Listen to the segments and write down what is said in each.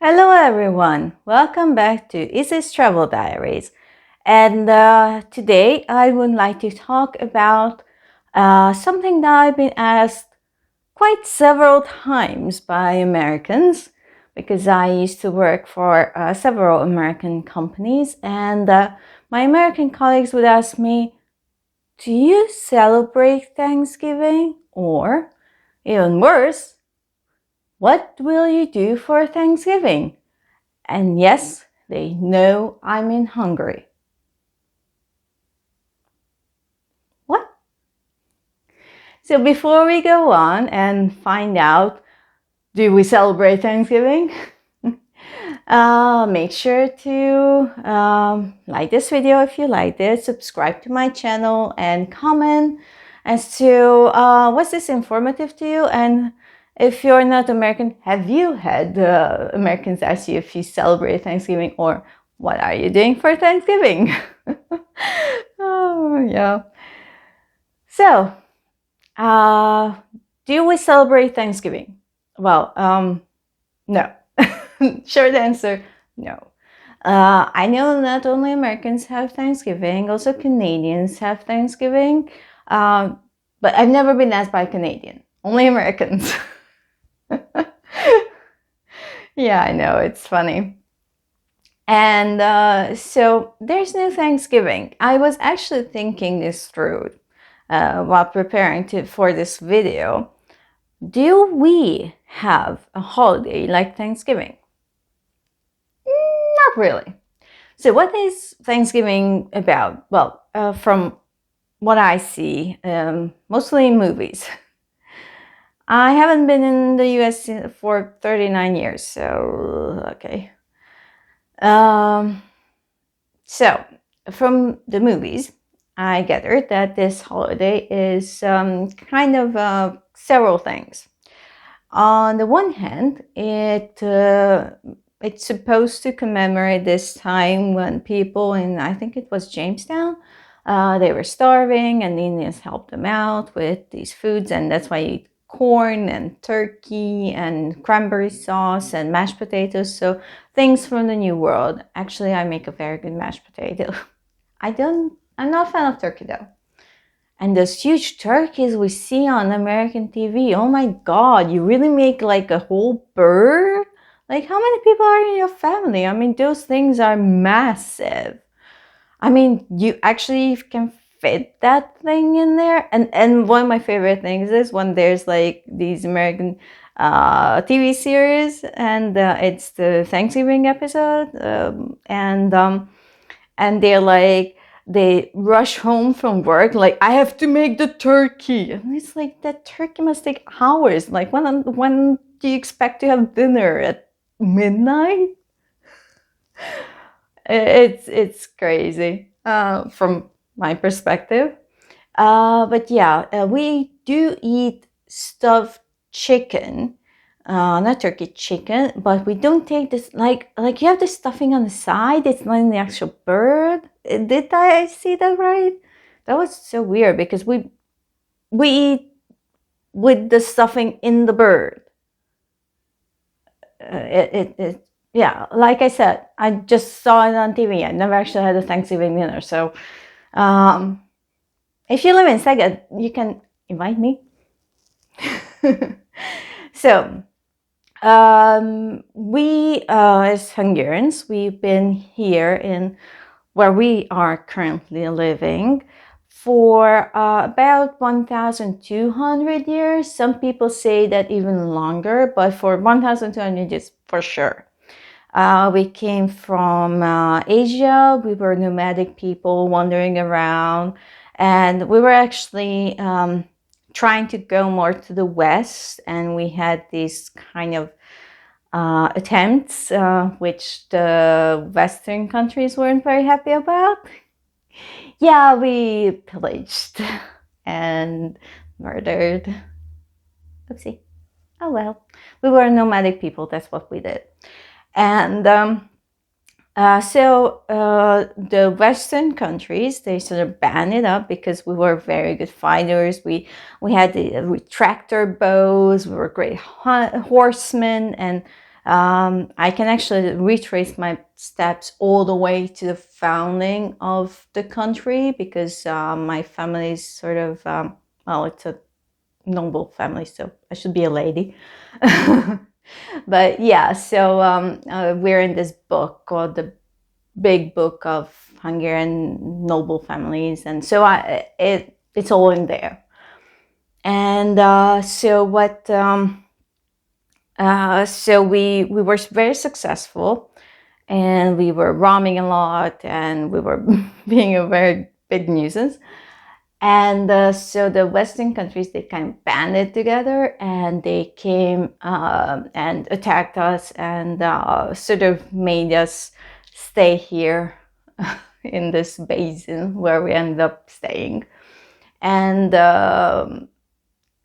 Hello everyone, welcome back to Izzy's Travel Diaries. And today I would like to talk about something that I've been asked quite several times by Americans because I used to work for several American companies, and my American colleagues would ask me, do you celebrate Thanksgiving? Or even worse, what will you do for Thanksgiving? And yes, they know I'm in Hungary. What? So before we go on and find out, do we celebrate Thanksgiving? Make sure to like this video if you liked it, subscribe to my channel, and comment as to was this informative to you. And if you're not American, have you had Americans ask you if you celebrate Thanksgiving, or what are you doing for Thanksgiving? Oh, yeah. So, do we celebrate Thanksgiving? Well, no. Short answer, no. I know not only Americans have Thanksgiving, also Canadians have Thanksgiving. But I've never been asked by a Canadian, only Americans. Yeah, I know, it's funny. And so there's no Thanksgiving. I was actually thinking this through while preparing for this video. Do we have a holiday like Thanksgiving? Not really. So what is Thanksgiving about? Well, from what I see, mostly in movies. I haven't been in the US for 39 years, so okay. So from the movies, I gathered that this holiday is kind of several things. On the one hand, it's supposed to commemorate this time when people in, I think it was Jamestown, they were starving and the Indians helped them out with these foods, and that's why you eat corn and turkey and cranberry sauce and mashed potatoes. So things from the New World. Actually, I make a very good mashed potato. I'm not a fan of turkey though. And those huge turkeys we see on American TV, oh my God, you really make like a whole bird? Like, how many people are in your family? I mean, those things are massive. I mean, you actually can fit that thing in there. And one of my favorite things is when there's like these American TV series, and it's the Thanksgiving episode, and they're like, they rush home from work like, I have to make the turkey, and it's like, that turkey must take hours. Like, when do you expect to have dinner? At midnight? It's crazy from my perspective. But yeah, we do eat stuffed chicken, not turkey, chicken, but we don't take this, like you have the stuffing on the side, it's not in the actual bird. Did I see that right? That was so weird because we eat with the stuffing in the bird. Yeah, like I said, I just saw it on TV. I never actually had a Thanksgiving dinner. So if you live in Szeged, you can invite me. So we as Hungarians, we've been here in where we are currently living for about 1,200 years. Some people say that even longer, but for 1,200 years for sure. We came from Asia. We were nomadic people wandering around, and we were actually trying to go more to the west, and we had these kind of attempts, which the Western countries weren't very happy about. Yeah, we pillaged and murdered. Oopsie. Oh well. We were nomadic people, that's what we did. And so the Western countries, they sort of banned it up because we were very good fighters. We had the tractor bows, we were great horsemen, and I can actually retrace my steps all the way to the founding of the country, because my family is sort of, well, it's a noble family, so I should be a lady. But yeah, so we're in this book called the Big Book of Hungarian Noble Families, and so it's all in there. And so we were very successful, and we were roaming a lot, and we were being a very big nuisance. And so the Western countries, they kind of banded together, and they came and attacked us, and sort of made us stay here in this basin where we ended up staying. And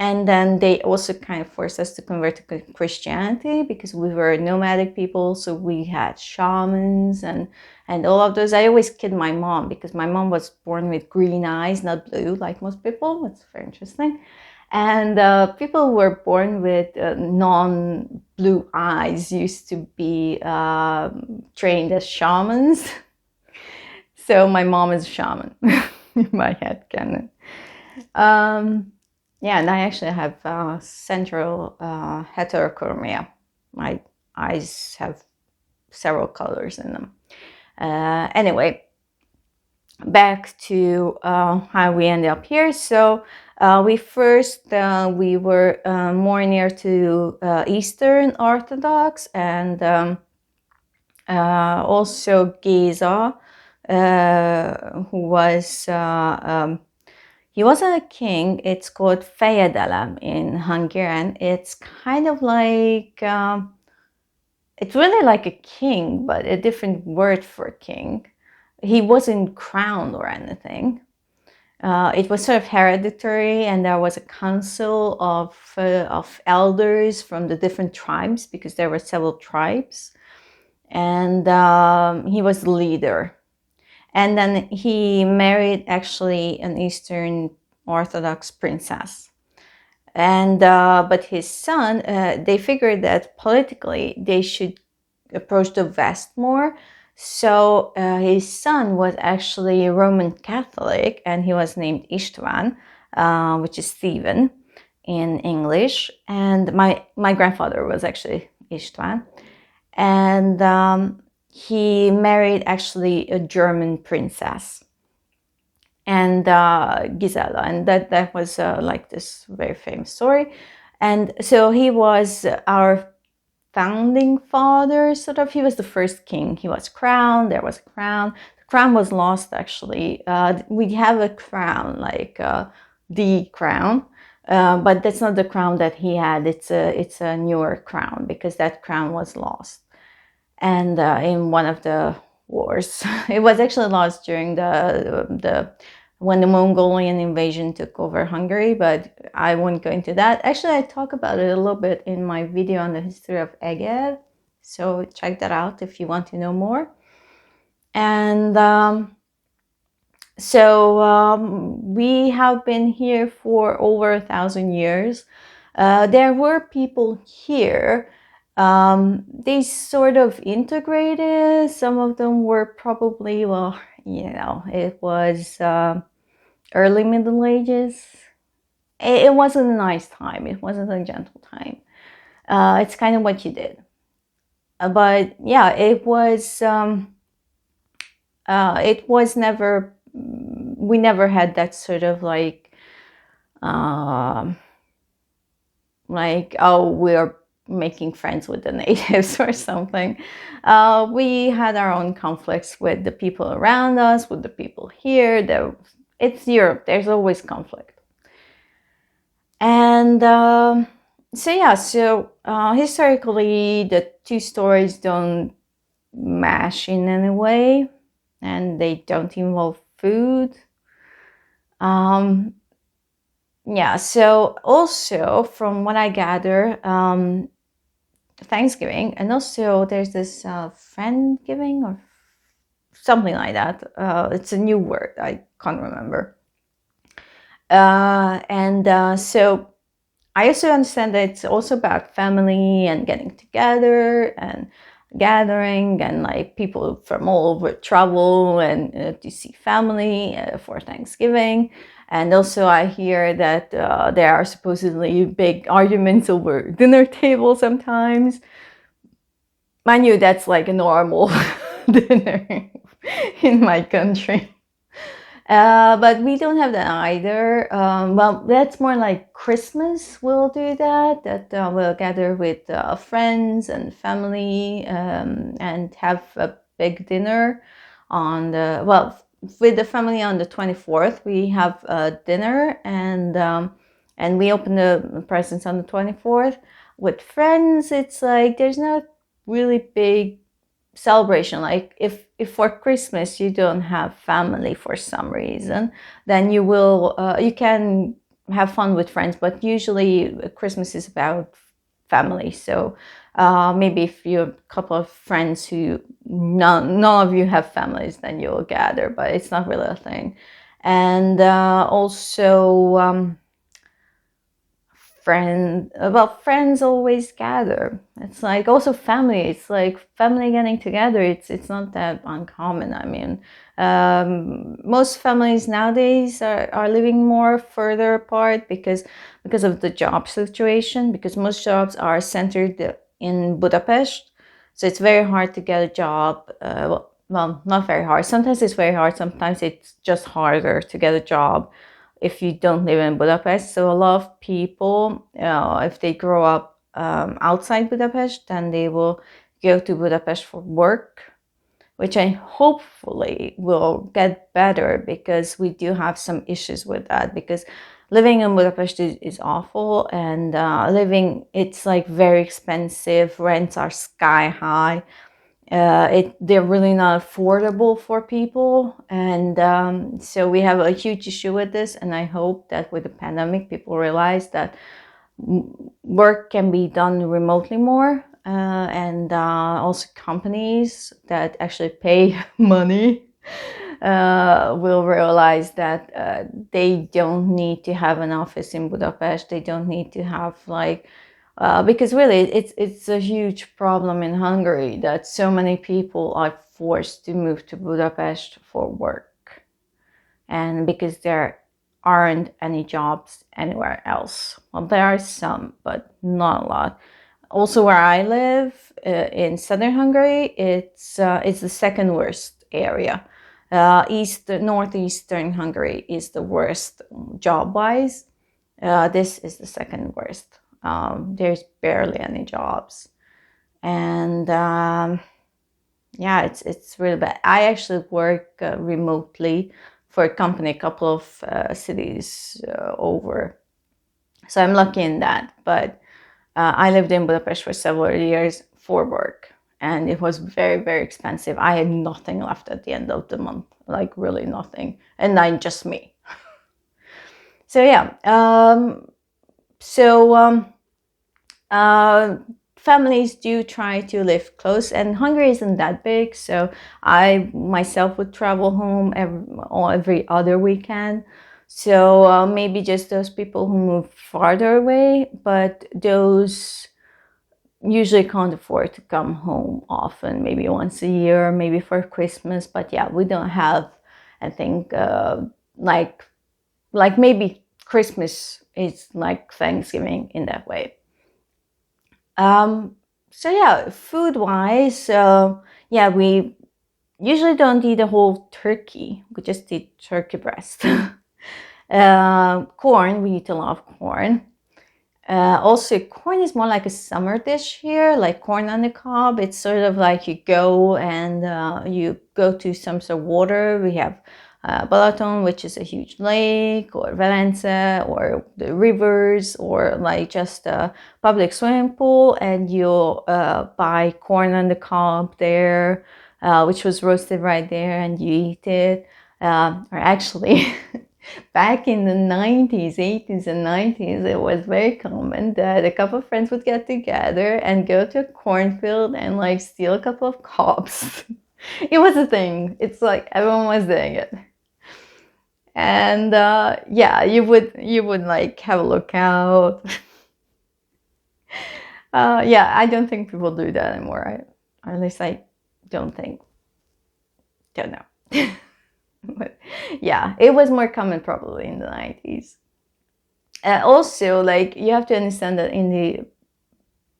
and then they also kind of forced us to convert to Christianity, because we were nomadic people. So we had shamans and all of those. I always kid my mom, because my mom was born with green eyes, not blue like most people. It's very interesting. And people who were born with non-blue eyes used to be trained as shamans. So my mom is a shaman in my head canon. Yeah, and I actually have central heterochromia. My eyes have several colors in them. Anyway, back to how we ended up here. So we were more near to Eastern Orthodox, and also Geza, who was he wasn't a king. It's called fejedelem in Hungarian. It's kind of like, it's really like a king, but a different word for king. He wasn't crowned or anything. It was sort of hereditary, and there was a council of elders from the different tribes, because there were several tribes. And he was the leader. And then he married actually an Eastern Orthodox princess. And but his son, they figured that politically they should approach the West more. So his son was actually a Roman Catholic, and he was named István, which is Stephen in English. And my grandfather was actually István. And he married actually a German princess, and Gisela, and that was like this very famous story. And so he was our founding father, sort of. He was the first king. He was crowned. There was a crown. The crown was lost, actually. We have a crown, like the crown, but that's not the crown that he had. It's a newer crown, because that crown was lost. And in one of the wars, it was actually lost during when the Mongolian invasion took over Hungary, but I won't go into that. Actually, I talk about it a little bit in my video on the history of Egev, so check that out if you want to know more. And we have been here for over 1,000 years. There were people here. They sort of integrated. Some of them were probably, well, it was early Middle Ages. It wasn't a nice time. It wasn't a gentle time. It's kind of what you did. But yeah, it was never, we never had that sort of like, oh, we're making friends with the natives or something. We had our own conflicts with the people around us, with the people here. It's Europe. There's always conflict. And historically, the two stories don't mash in any way, and they don't involve food. So also, from what I gather, Thanksgiving, and also there's this Friendsgiving or something like that. It's a new word. I can't remember. So I also understand that it's also about family and getting together and gathering, and like people from all over travel and to see family for Thanksgiving. And also, I hear that there are supposedly big arguments over dinner table sometimes. Mind you, that's like a normal dinner in my country. But we don't have that either. Well, that's more like Christmas. We'll do that. That we'll gather with friends and family and have a big dinner on the with the family on the 24th. We have a dinner and we open the presents on the 24th. With friends, it's like there's not really big celebration. Like if for Christmas you don't have family for some reason, then you can have fun with friends, but usually Christmas is about family. So maybe if you have a couple of friends who none of you have families, then you'll gather, but it's not really a thing. And also friends always gather. It's like also family. It's like family getting together. It's not that uncommon. I mean, most families nowadays are living more further apart because of the job situation, because most jobs are centered in Budapest. So it's very hard to get a job. Well, not very hard. Sometimes it's very hard. Sometimes it's just harder to get a job if you don't live in Budapest. So a lot of people, if they grow up outside Budapest, then they will go to Budapest for work, which I hopefully will get better, because we do have some issues with that. Because living in Budapest is awful, and it's like very expensive. Rents are sky high. They're really not affordable for people, and so we have a huge issue with this. And I hope that with the pandemic, people realize that work can be done remotely more, and also companies that actually pay money will realize that they don't need to have an office in Budapest. They don't need to have like because really it's a huge problem in Hungary that so many people are forced to move to Budapest for work, and because there aren't any jobs anywhere else. Well, there are some, but not a lot. Also, where I live in southern Hungary, it's the second worst area. Northeastern Hungary is the worst job-wise. This is the second worst. There's barely any jobs, and yeah, it's really bad. I actually work remotely for a company a couple of cities over, so I'm lucky in that. But I lived in Budapest for several years for work, and it was very, very expensive. I had nothing left at the end of the month, like really nothing, and not just me. So yeah, so families do try to live close, and Hungary isn't that big, so I myself would travel home every other weekend. So maybe just those people who move farther away, but those usually can't afford to come home often, maybe once a year, maybe for Christmas. But yeah, we don't have, I think, like maybe Christmas is like Thanksgiving in that way. So yeah, food wise, yeah, we usually don't eat a whole turkey. We just eat turkey breast. Corn, we eat a lot of corn. Also, corn is more like a summer dish here, like corn on the cob. It's sort of like you go and you go to some sort of water. We have Balaton, which is a huge lake, or Velence, or the rivers, or like just a public swimming pool, and you'll buy corn on the cob there, which was roasted right there, and you eat it. Or actually, back in the 90s, 80s, and 90s, it was very common that a couple of friends would get together and go to a cornfield and like steal a couple of cobs. It was a thing. It's like everyone was doing it. And yeah, you would like have a look out. Yeah, I don't think people do that anymore. Or at least I don't think. Don't know. But yeah, it was more common probably in the 90s. Also, like you have to understand that in the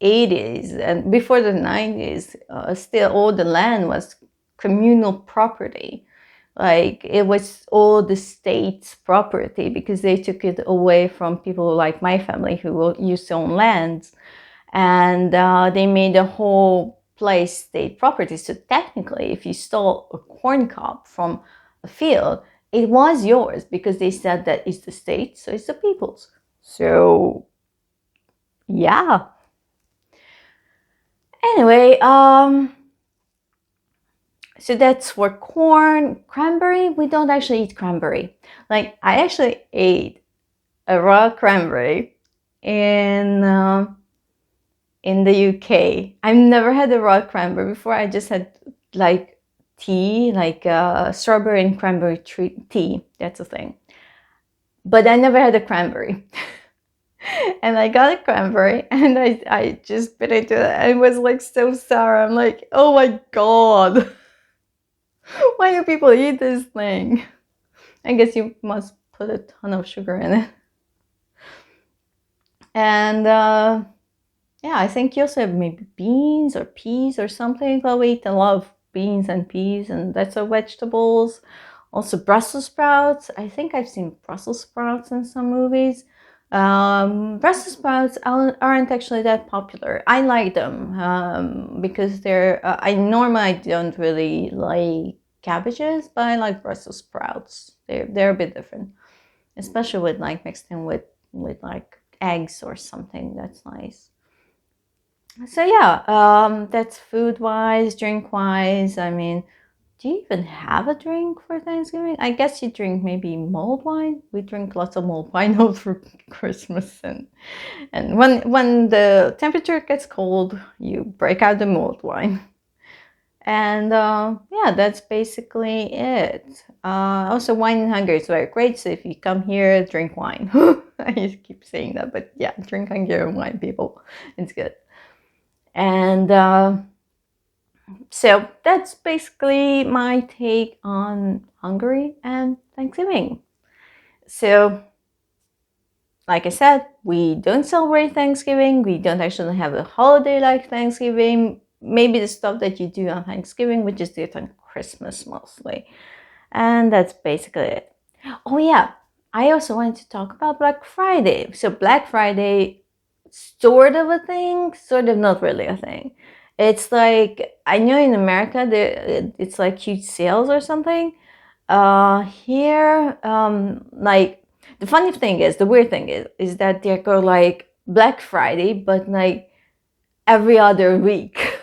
80s and before the 90s, still all the land was communal property. Like it was all the state's property because they took it away from people like my family who used to own lands, and they made the whole place state property. So technically, if you stole a corn cob from a field, it was yours because they said that it's the state, so it's the people's. So yeah. Anyway, so that's for corn. Cranberry, we don't actually eat cranberry. Like I actually ate a raw cranberry in the UK. I've never had a raw cranberry before. I just had like tea, like strawberry and cranberry tea. That's a thing. But I never had a cranberry. And I got a cranberry and I just bit into it and it was like so sour. I'm like, oh my God. Why do people eat this thing? I guess you must put a ton of sugar in it. And yeah, I think you also have maybe beans or peas or something. Well, we eat a lot of beans and peas, and that's our vegetables. Also, Brussels sprouts. I think I've seen Brussels sprouts in some movies. Brussels sprouts aren't actually that popular. I like them because they're. I normally don't really like cabbages, but I like Brussels sprouts. They're a bit different, especially with like mixed in with like eggs or something. That's nice. So yeah, that's food wise, drink wise. I mean, do you even have a drink for Thanksgiving? I guess you drink maybe mulled wine. We drink lots of mulled wine all through Christmas, and when the temperature gets cold, you break out the mulled wine. And yeah, that's basically it. Also, wine in Hungary is very great. So if you come here, drink wine. I just keep saying that, but yeah, drink Hungarian wine, people. It's good. And so that's basically my take on Hungary and Thanksgiving. So, like I said, we don't celebrate Thanksgiving. We don't actually have a holiday like Thanksgiving. Maybe the stuff that you do on Thanksgiving, we just do it on Christmas mostly. And that's basically it. Oh, yeah. I also wanted to talk about Black Friday. So, Black Friday, sort of a thing, sort of not really a thing. It's like, I know in America, it's like huge sales or something. Here, like, the funny thing is, the weird thing is that they go like Black Friday, but like every other week.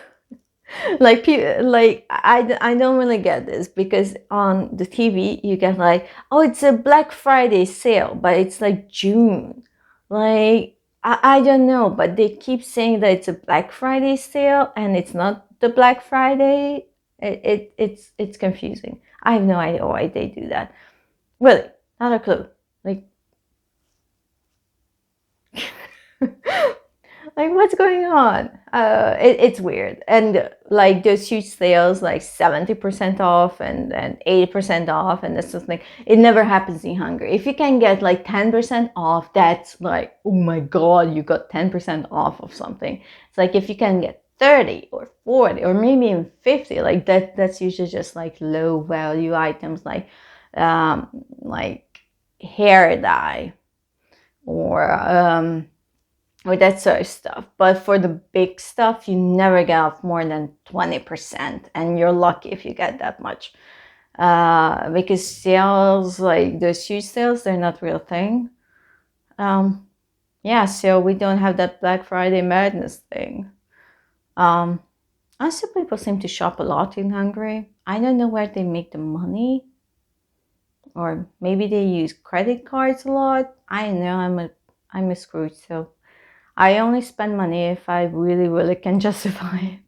Like I don't really get this because on the TV you get like, oh, it's a Black Friday sale, but it's like June. Like I don't know, but they keep saying that it's a Black Friday sale and it's not the Black Friday. It's confusing. I have no idea why they do that. Really, not a clue. Like like what's going on? It's weird. And like those huge sales, like 70% off and 80% off, and this is like, it never happens in Hungary. If you can get like 10% off, that's like, oh my God, you got 10% off of something. It's like if you can get 30 or 40 or maybe even 50, like that's usually just like low value items like hair dye or that sort of stuff. But for the big stuff, you never get off more than 20%, and you're lucky if you get that much. Because sales, like those huge sales, they're not real thing. Yeah, so we don't have that Black Friday madness thing. Also, people seem to shop a lot in Hungary. I don't know where they make the money, or maybe they use credit cards a lot. I don't know. I'm a Scrooge, so I only spend money if I really, really can justify it.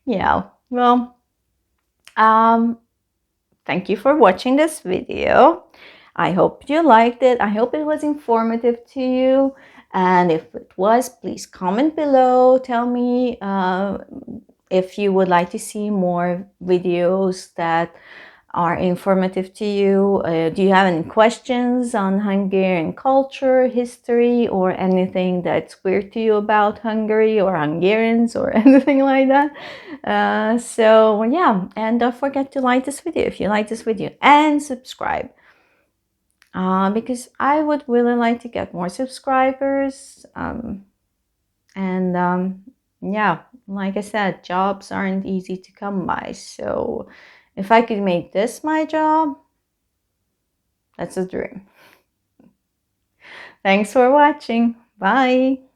Yeah, well, thank you for watching this video. I hope you liked it. I hope it was informative to you. And if it was, please comment below. Tell me if you would like to see more videos that are informative to you. Do you have any questions on Hungarian culture, history, or anything that's weird to you about Hungary or Hungarians or anything like that? So yeah, and don't forget to like this video if you like this video, and subscribe. Because I would really like to get more subscribers. Yeah, like I said, jobs aren't easy to come by. So if I could make this my job, that's a dream. Thanks for watching. Bye.